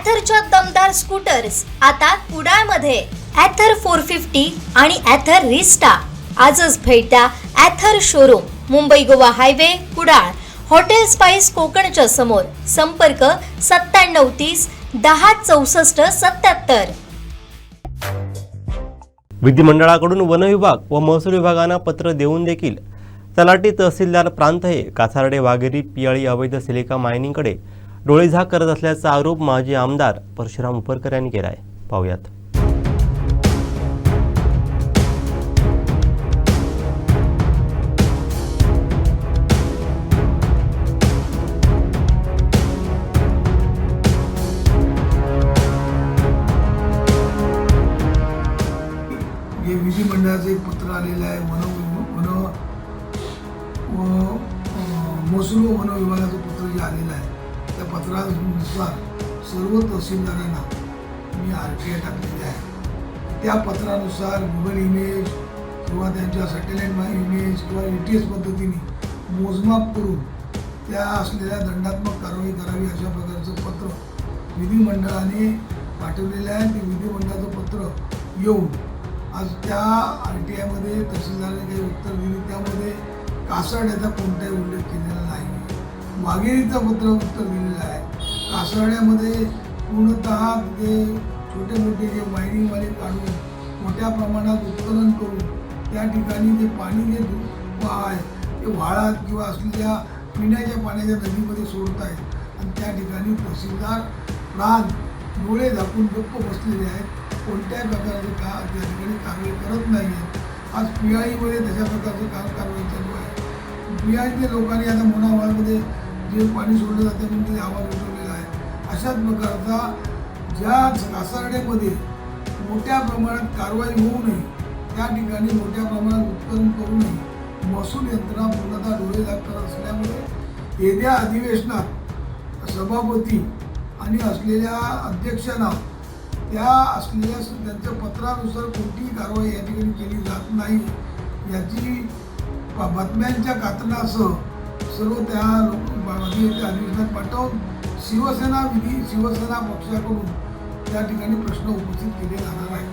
ॲथरच्या दमदार स्कूटर्स आता कुडाळमध्ये. ॲथर 450 आणि ॲथर रिस्टा. आजच भेट द्या Ather showroom, Mumbai Goa highway, Kudal, hotel spice कोकणच्या समोर. संपर्क 9730 10 64 77. विधिमंडळाकडून वन विभाग व महसूल विभागांना पत्र देऊन देखील तलाठी तहसीलदार प्रांत हे कासारडे वाघेरी पियाळी अवैध सिलिका मायनिंगकडे डोळेझाक करत असल्याचा आरोप माजी आमदार परशुराम उपरकर यांनी केला आहे. पाहूयात. हे विधिमंडळाचं एक पत्र आलेलं आहे. महसूल व वन विभागाचं पत्र जे आलेलं आहे त्या पत्रानुसार सर्व तहसीलदारांना मी RTI टाकलेली आहे. त्या पत्रानुसार गुगल इमेज किंवा त्यांच्या सॅटेलाईट इमेज किंवा ATS पद्धतीने मोजमाप करून त्या असलेल्या दंडात्मक कारवाई करावी अशा प्रकारचं पत्र विधिमंडळाने पाठवलेलं आहे. ते विधिमंडळाचं पत्र येऊन आज त्या RTIमध्ये तहसीलदाराने काही उत्तर दिली. त्यामध्ये कासारड्याचा कोणताही उल्लेख केलेला नाही. वाघेरीचं उत्तर दिलेलं आहे. कासारड्यामध्ये पूर्णतः ते छोटे मोठे जे मायनिंगवाले काढून मोठ्या प्रमाणात उत्खनन करून त्या ठिकाणी जे पाणी जे आहे ते वाळात किंवा असलेल्या पिण्याच्या पाण्याच्या नदीमध्ये सोडत आहेत आणि त्या ठिकाणी तहसीलदार प्रांत डोळे झाकून गप्प बसलेले आहेत. कोणत्याही प्रकारचं त्या ठिकाणी कारवाई करत नाही आहेत. आज पियाळीमध्ये तशा प्रकारचं कारवाई चालू आहे. पियाळीतल्या लोकांनी आता मोनावाळमध्ये जे पाणी सोडलं जातं म्हणून ते आवाज उठवलेला आहे. अशाच प्रकारचा ज्या कासारड्यामध्ये मोठ्या प्रमाणात कारवाई होऊ नये त्या ठिकाणी मोठ्या प्रमाणात उत्खनन करू नये महसूल यंत्रणा पूर्णतः डोळेझाक करत असल्यामुळे येत्या अधिवेशनात सभापती आणि असलेल्या अध्यक्षांना त्या असलेल्या त्यांच्या पत्रानुसार कोणतीही कारवाई या ठिकाणी केली जात नाही याची बातम्यांच्या कात्रणासह सर्व त्या अधिवेशनात पाठवून शिवसेना पक्षाकडून त्या ठिकाणी प्रश्न उपस्थित केले जाणार आहे.